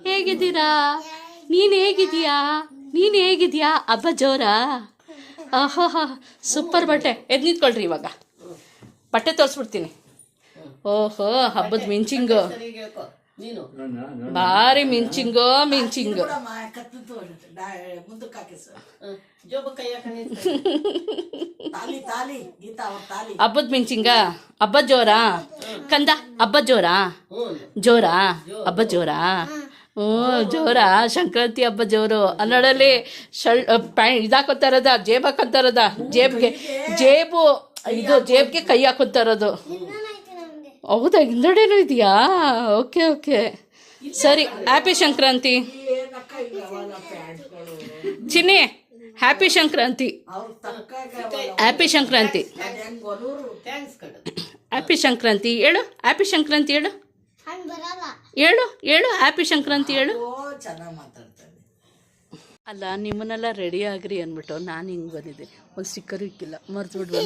ಹೇಗಿದ್ದೀರಾ? ನೀನು ಹೇಗಿದೀಯಾ? ನೀನು ಹೇಗಿದೀಯಾ? ಹಬ್ಬ ಜೋರಾ? ಆಹಾ, ಸೂಪರ್. ಬಟ್ಟೆ ಎದ್ದು ನಿಂತ್ಕೊಳ್ರಿ, ಇವಾಗ ಬಟ್ಟೆ ತೋರಿಸ್ಬಿಡ್ತೀನಿ. ಓಹೋ, ಹಬ್ಬದ ಮಿಂಚಿಂಗು, ಭಾರಿ ಮಿಂಚಿಂಗು. ಹಬ್ಬದ ಮಿಂಚಿಂಗ. ಹಬ್ಬ ಜೋರಾ ಕಂದ? ಹಬ್ಬ ಜೋರಾ? ಹಬ್ಬ ಜೋರಾ? ಜೋರಾ? ಸಂಕ್ರಾಂತಿ ಹಬ್ಬ ಜೋರು. ಅನ್ನೋಡಲ್ಲಿ ಇದಾಕೋತಾ ಇರೋದ, ಜೇಬ್ ಹಾಕೋತಾ ಇರೋದ, ಜೇಬ್ಗೆ ಕೈ ಹಾಕೋತಾ ಇರೋದು. ಹೌದಾ? ಹಿಂದಡೇನೂ ಇದೆಯಾ? ಓಕೆ, ಸರಿ. ಹ್ಯಾಪಿ ಸಂಕ್ರಾಂತಿ ಚಿನ್ನಿ. ಹ್ಯಾಪಿ ಸಂಕ್ರಾಂತಿ. ಹ್ಯಾಪಿ ಸಂಕ್ರಾಂತಿ ಹೇಳು. ಹ್ಯಾಪಿ ಸಂಕ್ರಾಂತಿ ಹೇಳು. ಹ್ಯಾಪಿ ಸಂಕ್ರಾಂತಿ ಹೇಳು. ಅಲ್ಲ, ನಿಮ್ಮನ್ನೆಲ್ಲ ರೆಡಿ ಆಗ್ರಿ ಅಂದ್ಬಿಟ್ಟು ನಾನು ಹಿಂಗೆ ಬಂದಿದ್ದೆ. ಒಂದು ಸ್ಟಿಕ್ಕರು ಇಕ್ಕಿಲ್ಲ, ಮರ್ತ್ಬಿಟ್ಟು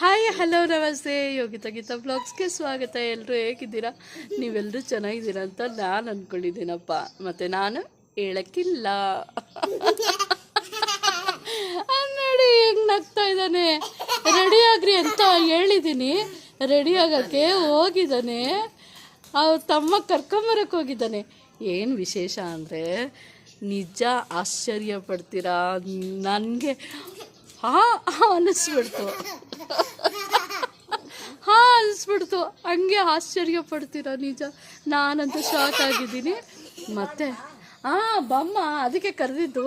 ಹಾಯ್, ಹಲೋ, ನಮಸ್ತೆ. ಗೀತಾ ಬ್ಲಾಗ್ಸ್ಗೆ ಸ್ವಾಗತ. ಎಲ್ಲರೂ ಹೇಗಿದ್ದೀರಾ? ನೀವೆಲ್ಲರೂ ಚೆನ್ನಾಗಿದ್ದೀರಾ ಅಂತ ನಾನು ಅಂದ್ಕೊಂಡಿದ್ದೀನಪ್ಪ. ಮತ್ತು ನಾನು ಹೇಳೋಕ್ಕಿಲ್ಲ. ನೋಡಿ ಹೆಂಗೆ ನಗ್ತಾ ಇದ್ದಾನೆ. ರೆಡಿ ಆಗ್ರಿ ಅಂತ ಹೇಳಿದ್ದೀನಿ, ರೆಡಿ ಆಗೋಕ್ಕೆ ಹೋಗಿದ್ದಾನೆ. ಅವ್ರ ತಮ್ಮ ಕರ್ಕೊಂಬರಕ್ಕೆ ಹೋಗಿದ್ದಾನೆ. ಏನು ವಿಶೇಷ ಅಂದರೆ, ನಿಜ ಆಶ್ಚರ್ಯ ಪಡ್ತೀರಾ. ನನಗೆ ಅನಿಸ್ಬಿಡ್ತು. ಹಂಗೆ ಆಶ್ಚರ್ಯ ಪಡ್ತೀರಾ? ನಿಜ ನಾನಂತೂ ಶಾಕ್ ಆಗಿದ್ದೀನಿ. ಮತ್ತು ಬಮ್ಮ ಅದಕ್ಕೆ ಕರೆದಿದ್ದು.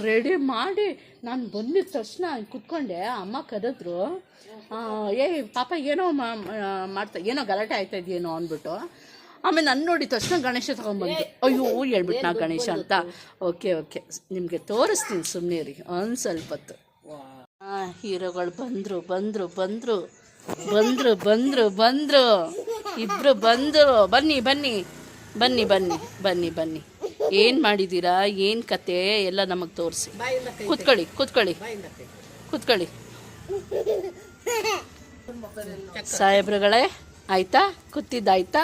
ರೆಡಿ ಮಾಡಿ ನಾನು ಬಂದಿದ್ದ ತಕ್ಷಣ ಕುತ್ಕೊಂಡೆ. ಅಮ್ಮ ಕರೆದ್ರು. ಪಾಪ ಏನೋ ಏನೋ ಗಲಾಟೆ ಆಯ್ತಾಯಿದೇನೋ ಅಂದ್ಬಿಟ್ಟು ಆಮೇಲೆ ನಾನು ನೋಡಿದ ತಕ್ಷಣ ಗಣೇಶ ತೊಗೊಂಬಂದು, ಅಯ್ಯೋ ಹೇಳ್ಬಿಟ್ಟು ನಾ ಗಣೇಶ ಅಂತ. ಓಕೆ, ನಿಮಗೆ ತೋರಿಸ್ತೀನಿ, ಸುಮ್ಮನೆ ರೀ ಒಂದು ಸ್ವಲ್ಪ ಹೊತ್ತು. ಹೀರೋಗಳು ಬಂದರು. ಇಬ್ಬರು ಬಂದರು. ಬನ್ನಿ. ಏನು ಮಾಡಿದ್ದೀರಾ? ಏನು ಕತೆ ಎಲ್ಲ ನಮಗೆ ತೋರಿಸಿ. ಕೂತ್ಕೊಳ್ಳಿ. ಸಾಹೇಬ್ರುಗಳೇ, ಆಯ್ತಾ? ಕೂತಿದ್ದಾಯ್ತಾ?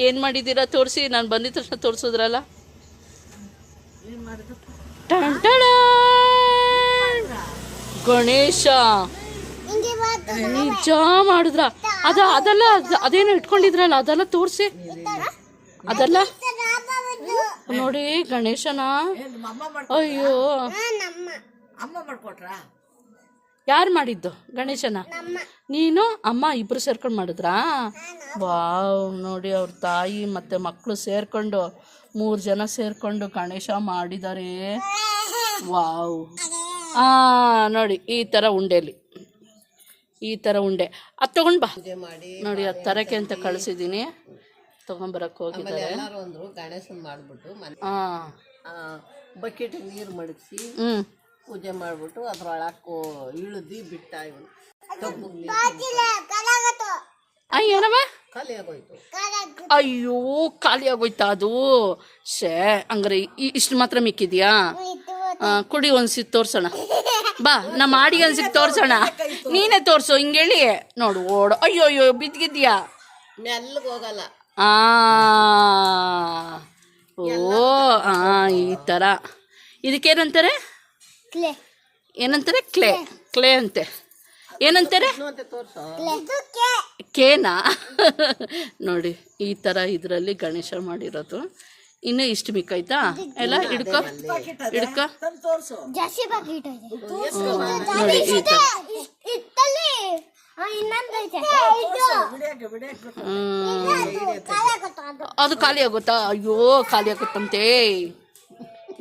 ಏನು ಮಾಡಿದ್ದೀರಾ ತೋರಿಸಿ. ನಾನು ಬಂದಿದ ತಕ್ಷಣ ತೋರಿಸಿದ್ರಲ್ಲ. ಗಣೇಶ ನಿಜ ಮಾಡಿದ್ರ? ಅದೆಲ್ಲ ಅದೇನೋ ಇಟ್ಕೊಂಡಿದ್ರಲ್ಲ, ಅದೆಲ್ಲ ತೋರಿಸಿ. ಅದೆಲ್ಲ ನೋಡಿ ಗಣೇಶನ. ಅಯ್ಯೋ, ಯಾರು ಮಾಡಿದ್ದು ಗಣೇಶನ? ನೀನು ಅಮ್ಮ ಇಬ್ಬರು ಸೇರ್ಕೊಂಡು ಮಾಡಿದ್ರಾ? ವಾವ್, ನೋಡಿ ಅವ್ರ ತಾಯಿ ಮತ್ತು ಮಕ್ಕಳು ಸೇರಿಕೊಂಡು 3 ಜನ ಸೇರಿಕೊಂಡು ಗಣೇಶ ಮಾಡಿದ್ದಾರೆ. ವಾವ್. ನೋಡಿ ಈ ಥರ ಉಂಡೆಲಿ, ಅದು ತೊಗೊಂಡು ಬಾ. ನೋಡಿ ಅದು ತರಕ್ಕೆ ಅಂತ ಕಳಿಸಿದ್ದೀನಿ, ತೊಗೊಂಬರಕ್ಕೆ ಹೋಗಿದ್ದಾರೆ. ಗಣೇಶನ್ ಮಾಡಿಬಿಟ್ಟು ಬಕೆಟ್ ನೀರು ಮಡಗಿಸಿ ಪೂಜೆ ಮಾಡಿಬಿಟ್ಟು ಅದ್ರೊಳಕ್ಕೆ ಇಳಿದು ಬಿಟ್ಟ. ಏನವ? ಖಾಲಿ ಆಗೋಯ್ತು. ಅಯ್ಯೋ, ಖಾಲಿ ಆಗೋಯ್ತಾ ಅದು? ಹಂಗಾರೆ ಇಷ್ಟು ಮಾತ್ರ ಮಿಕ್ಕಿದ್ಯಾ? ಕುಡಿ, ಒಂದ್ಸಿತ್ತು ತೋರ್ಸೋಣ ಬಾ. ನಮ್ಮ ಆಡಿ ಅನ್ಸಿಕ್ ತೋರ್ಸೋಣ. ನೀನೇ ತೋರ್ಸು, ಹಿಂಗೇಳಿ ನೋಡು. ಅಯ್ಯೋ ಬಿದ್ದಿದ್ಯಾ? ಮೆಲ್ಲಗೆ ಹೋಗಲ್ಲ. ಈ ಥರ. ಇದಕ್ಕೇನಂತಾರೆ? ಏನಂತಾರೆ? ಕ್ಲೇ ಅಂತೆ. ಏನಂತಾರೆ? ಕೇನಾ? ನೋಡಿ ಈ ಥರ ಇದರಲ್ಲಿ ಗಣೇಶ ಮಾಡಿರೋದು. ಇನ್ನು ಇಷ್ಟು ಮಿಕ್ಕಾಯ್ತಾ? ಎಲ್ಲ ಹಿಡ್ಕೊ. ನೋಡಿ ಈ ಥರ. ಅದು ಖಾಲಿ ಆಗುತ್ತಾ? ಅಯ್ಯೋ, ಖಾಲಿ ಆಗುತ್ತಂತೆ.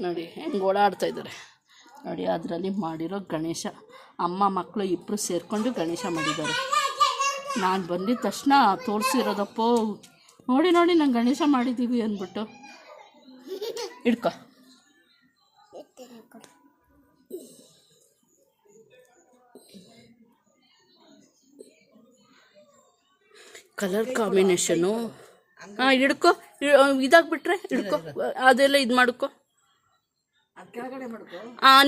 ನೋಡಿ ಹೆಂಗೆ ಓಡಾಡ್ತಾ ಇದ್ದಾರೆ ನೋಡಿ. ಅದರಲ್ಲಿ ಮಾಡಿರೋ ಗಣೇಶ ಅಮ್ಮ ಮಕ್ಕಳು ಇಬ್ಬರು ಸೇರಿಕೊಂಡು ಗಣೇಶ ಮಾಡಿದ್ದಾರೆ. ನಾನು ಬಂದಿದ್ದ ತಕ್ಷಣ ತೋರಿಸಿರೋದಪ್ಪ. ನೋಡಿ ನಾನು ಗಣೇಶ ಮಾಡಿದ್ದೀವಿ ಅಂದ್ಬಿಟ್ಟು. ಹಿಡ್ಕೊ. Colour combination. ಹಿಡ್ಕೊ. ಇದಾಗ್ಬಿಟ್ರೆ ಹಿಡ್ಕೊ. ಅದೆಲ್ಲ ಇದು ಮಾಡ್ಕೊ.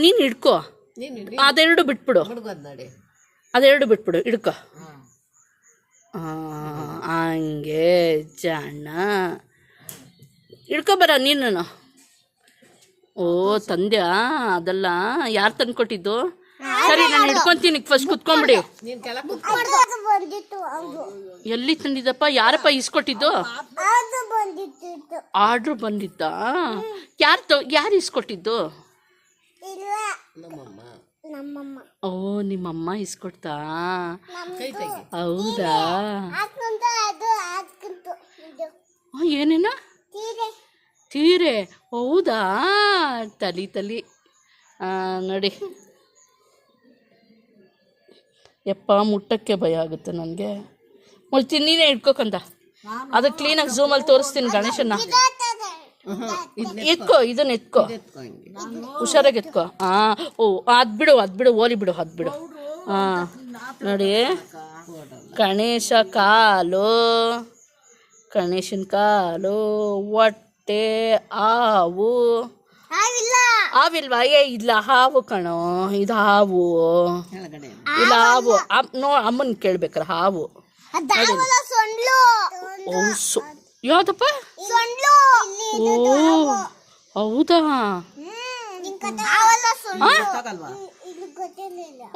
ನೀನು ಹಿಡ್ಕೊ, ಅದೆರಡು ಬಿಟ್ಬಿಡು, ಅದೆರಡು ಬಿಟ್ಬಿಡು, ಹಿಡ್ಕೊ. ಹಂಗೆ ಜಾಣ ಹಿಡ್ಕೊಬರ ನೀನು. ಓ ತಂದ್ಯಾ? ಅದೆಲ್ಲ ಯಾರು ತಂದ್ಕೊಟ್ಟಿದ್ದು? ಸರಿ ನಾನು ಹಿಡ್ಕೊತೀನಿ, ಫಸ್ಟ್ ಕುತ್ಕೊಂಬಿಡಿ. ಎಲ್ಲಿ ತಂದಿದ್ದಪ್ಪ? ಯಾರಪ್ಪ ಇಸ್ಕೊಟ್ಟಿದ್ದು? ಆರ್ಡ್ರ್ ಬಂದಿದ್ದಾ? ಯಾರು ಇಸ್ಕೊಟ್ಟಿದ್ದು? ಓ ನಿಮ್ಮಮ್ಮ ಇಸ್ಕೊಡ್ತಾ? ಹೌದಾ? ಏನೇನ ತೀರೆ? ಹೌದಾ? ತಲಿ ನೋಡಿ ಯಪ್ಪ, ಮುಟ್ಟಕ್ಕೆ ಭಯ ಆಗುತ್ತೆ ನನಗೆ. ಮುಳ್ತೀನಿ, ನೀನೇ ಇಟ್ಕೋಕಂತ. ಅದು ಕ್ಲೀನಾಗಿ ಝೂಮಲ್ಲಿ ತೋರಿಸ್ತೀನಿ ಗಣೇಶನ್ನ. ಎತ್ಕೋ, ಇದನ್ನ ಎತ್ಕೋ, ಹುಷಾರಾಗಿ ಎತ್ಕೋ. ಓ ಅದು ಬಿಡು, ಓಲಿ ಬಿಡು, ಅದು ಬಿಡು. ನೋಡಿ ಗಣೇಶ ಕಾಲು, ಗಣೇಶನ ಕಾಲು, ಹೊಟ್ಟೆ, ಹಾವು. ಹಾವಿಲ್ವಾ? ಇಲ್ಲ, ಹಾವು ಕಣೋ, ಇದು ಹಾವು. ಇಲ್ಲ ಹಾವು, ಅಮ್ಮನ್ ಕೇಳ್ಬೇಕಾರ. ಹಾವು ಯಾವ್ದಪ್ಪ? ಓ ಹೌದಾ?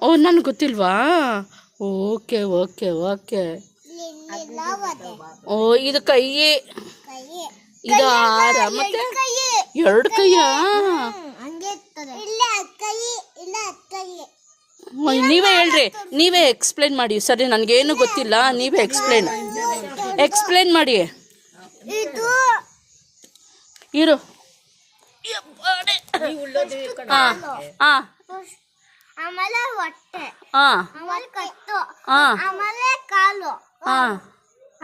ಓ ನನ್ಗೆ ಗೊತ್ತಿಲ್ವಾ? Okay okay okay. ಓ ಇದು ಕೈ, ಇದು ಹಾರ, ಮತ್ತೆ ಎರಡು ಕೈಯಾ? ನೀವೇ ಹೇಳ್ರಿ, ನೀವೇ ಎಕ್ಸ್ಪ್ಲೇನ್ ಮಾಡಿ. ಸರಿ, ನನಗೇನು ಗೊತ್ತಿಲ್ಲ, ನೀವೇ ಎಕ್ಸ್ಪ್ಲೇನ್ ಮಾಡಿ. ಇರು. ಆಮೇಲೆ ಹೊಟ್ಟೆ, ಹಾಂ ಆಮೇಲೆ ಕತ್ತು, ಹಾಂ ಆಮೇಲೆ ಕಾಲು, ಹಾಂ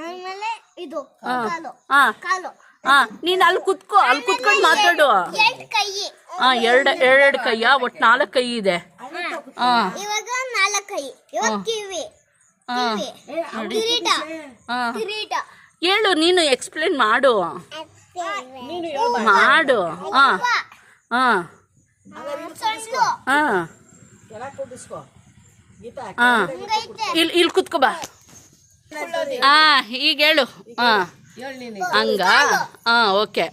ಆಮೇಲೆ ಇದು ಕಾಲು, ಹಾಂ ಕಾಲು. ನೀನು ಅಲ್ಲಿ ಕುತ್ಕೊಂಡು ಮಾತಾಡು. ಎರಡು ಕೈ, ಎರಡು ಕೈಯಾ? ಒಟ್ಟು 4 ಕೈ ಇದೆ. ಇವಾಗ 4 ಕೈ. ಇವಾಗ ಕಿವಿ, ಕಿರೀಟ, ಕಿರೀಟ. ಹೇಳು, ನೀನು ಎಕ್ಸ್ಪ್ಲೇನ್ ಮಾಡು. ಇಲ್ಲಿ ಕುತ್ಕೋ ಬಾ. ಈಗ ಹೇಳು. ಹಂಗ? ಓಕೆ.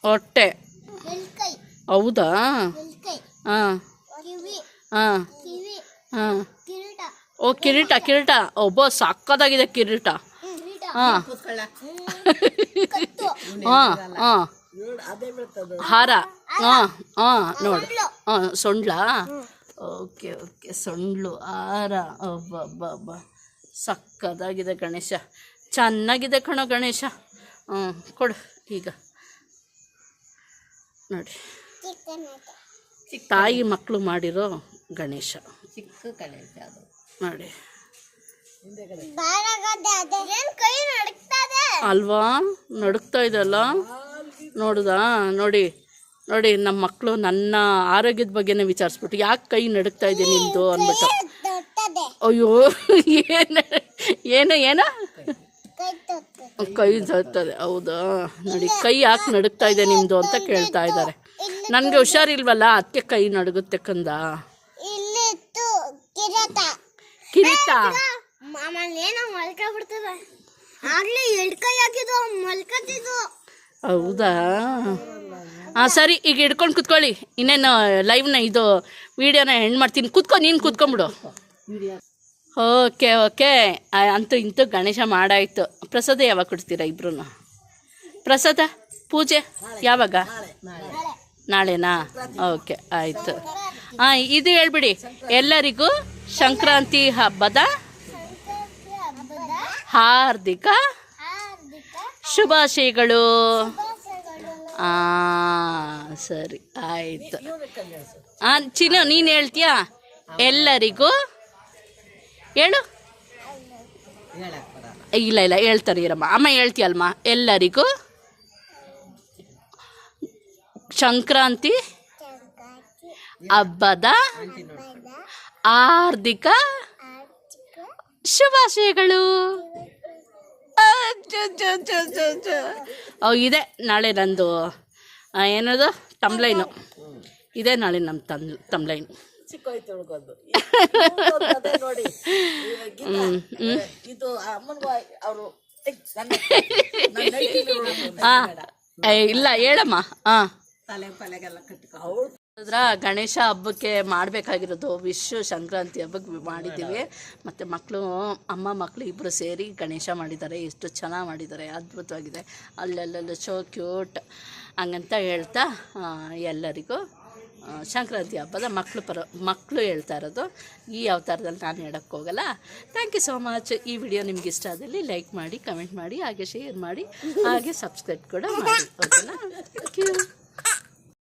ಹೊಟ್ಟೆ. ಹೌದಾ? ಓ ಕಿರೀಟ. ಒಬ್ಬ ಸಕ್ಕದಾಗಿದೆ ಕಿರೀಟ. ಹಾರ. ನೋಡು, ಸೊಂಡ್ಲ. ಓಕೆ ಓಕೆ, ಸೊಂಡ್ಲು, ಹಾರ. ಒಬ್ಬ ಸಕ್ಕದಾಗಿದೆ ಗಣೇಶ, ಚೆನ್ನಾಗಿದೆ ಕಣೋ ಗಣೇಶ. ಕೊಡು ಈಗ. ನೋಡಿ, ತಾಯಿ ಮಕ್ಕಳು ಮಾಡಿರೋ ಗಣೇಶ, ಚಿಕ್ಕ ಗಣೇಶ ಅದು ನೋಡಿ. ಅಲ್ವಾ? ನಡುಕ್ತಾ ಇದೆಲ್ಲ, ನೋಡುದಾ? ನೋಡಿ, ನಮ್ಮ ಮಕ್ಕಳು ನನ್ನ ಆರೋಗ್ಯದ ಬಗ್ಗೆನೇ ವಿಚಾರಿಸ್ಬಿಟ್ಟು, ಯಾಕೆ ಕೈ ನಡುಕ್ತಾ ಇದೆ ನಿಮ್ಮದು ಅಂದ್ಬಿಟ್ಟು. ಅಯ್ಯೋ, ಏನು ಕೈ ತರ್ತದೆ? ಹೌದಾ? ನೋಡಿ, ಕೈ ಯಾಕೆ ನಡುಕ್ತಾ ಇದೆ ನಿಮ್ಮದು ಅಂತ ಕೇಳ್ತಾ ಇದ್ದಾರೆ. ನನಗೆ ಹುಷಾರಿಲ್ವಲ್ಲ, ಅದಕ್ಕೆ ಕೈ ನಡುಗುತ್ತೆ ಕಂದ. ಕಿರೀಟ ಹೌದಾ? ಸರಿ, ಈಗ ಹಿಡ್ಕೊಂಡು ಕುತ್ಕೊಳ್ಳಿ. ಇನ್ನೇನು ಲೈವ್ನ ಇದು ವಿಡಿಯೋನ ಎಂಡ್ ಮಾಡ್ತೀನಿ. ನೀನು ಕುತ್ಕೊಂಬಿಡು. ಓಕೆ. ಅಂತೂ ಇಂತೂ ಗಣೇಶ ಮಾಡಾಯ್ತು. ಪ್ರಸಾದ ಯಾವಾಗ ಕೊಡ್ತೀರಾ ಇಬ್ರು? ಪ್ರಸಾದ ಪೂಜೆ ಯಾವಾಗ? ನಾಳೆನಾ? ಓಕೆ, ಆಯಿತು. ಇದು ಹೇಳ್ಬಿಡಿ, ಎಲ್ಲರಿಗೂ ಸಂಕ್ರಾಂತಿ ಹಬ್ಬದ ಹಾರ್ದಿಕ ಶುಭಾಶಯಗಳು. ಸರಿ, ಆಯಿತು. ಚಿನ್ನು, ನೀನು ಹೇಳ್ತೀಯಾ? ಎಲ್ಲರಿಗೂ ಹೇಳು. ಇಲ್ಲ ಹೇಳ್ತಾರೆ ಇರಮ್ಮ. ಅಮ್ಮ ಹೇಳ್ತೀಯಲ್ಮ? ಎಲ್ಲರಿಗೂ ಸಂಕ್ರಾಂತಿ ಹಬ್ಬದ ಹಾರ್ದಿಕ ಶುಭಾಶಯಗಳು. ಇದೆ ನಾಳೆ ನಂದು ಏನದು ಟಮ್ಲೈನು, ಇದೇ ನಾಳೆ ನಮ್ಮ ಟಮ್ಲೈನು. ಚಿಕ್ಕೋಯ್ತು ಉಳ್ಕೊಂಡು ಅದೇ ನೋಡಿ ಇದು ಅಮ್ಮನಿಗೂ ಅವರು ಇಲ್ಲ ಹೇಳಮ್ಮ. ಹಾಂ, ತಲೆ ಪಲೆಗೆಲ್ಲ ಕಟ್ಕೊ ಅವಳು ಗಣೇಶ ಹಬ್ಬಕ್ಕೆ ಮಾಡಬೇಕಾಗಿರೋದು ವಿಶು ಸಂಕ್ರಾಂತಿ ಹಬ್ಬಕ್ಕೆ ಮಾಡಿದ್ದೀವಿ. ಮತ್ತು ಮಕ್ಕಳು ಇಬ್ಬರು ಸೇರಿ ಗಣೇಶ ಮಾಡಿದ್ದಾರೆ. ಎಷ್ಟು ಚೆನ್ನಾಗಿ ಮಾಡಿದ್ದಾರೆ, ಅದ್ಭುತವಾಗಿದೆ. ಅಲ್ಲೆಲ್ಲ ಸೋ ಕ್ಯೂಟ್ ಹಂಗಂತ ಹೇಳ್ತಾ ಎಲ್ಲರಿಗೂ ಸಂಕ್ರಾಂತಿ ಹಬ್ಬದ ಮಕ್ಕಳು ಹೇಳ್ತಾ ಇರೋದು. ಈ ಅವತಾರದಲ್ಲಿ ನಾನು ಹೇಳೋಕ್ಕೆ ಹೋಗಲ್ಲ. Thank you so much. ಈ ವಿಡಿಯೋ ನಿಮ್ಗೆ ಇಷ್ಟ ಆದಲ್ಲಿ ಲೈಕ್ ಮಾಡಿ, ಕಮೆಂಟ್ ಮಾಡಿ, ಹಾಗೆ ಶೇರ್ ಮಾಡಿ, ಹಾಗೆ ಸಬ್ಸ್ಕ್ರೈಬ್ ಕೂಡ ಮಾಡಿ. ಓಕೆನಾ? Thank you.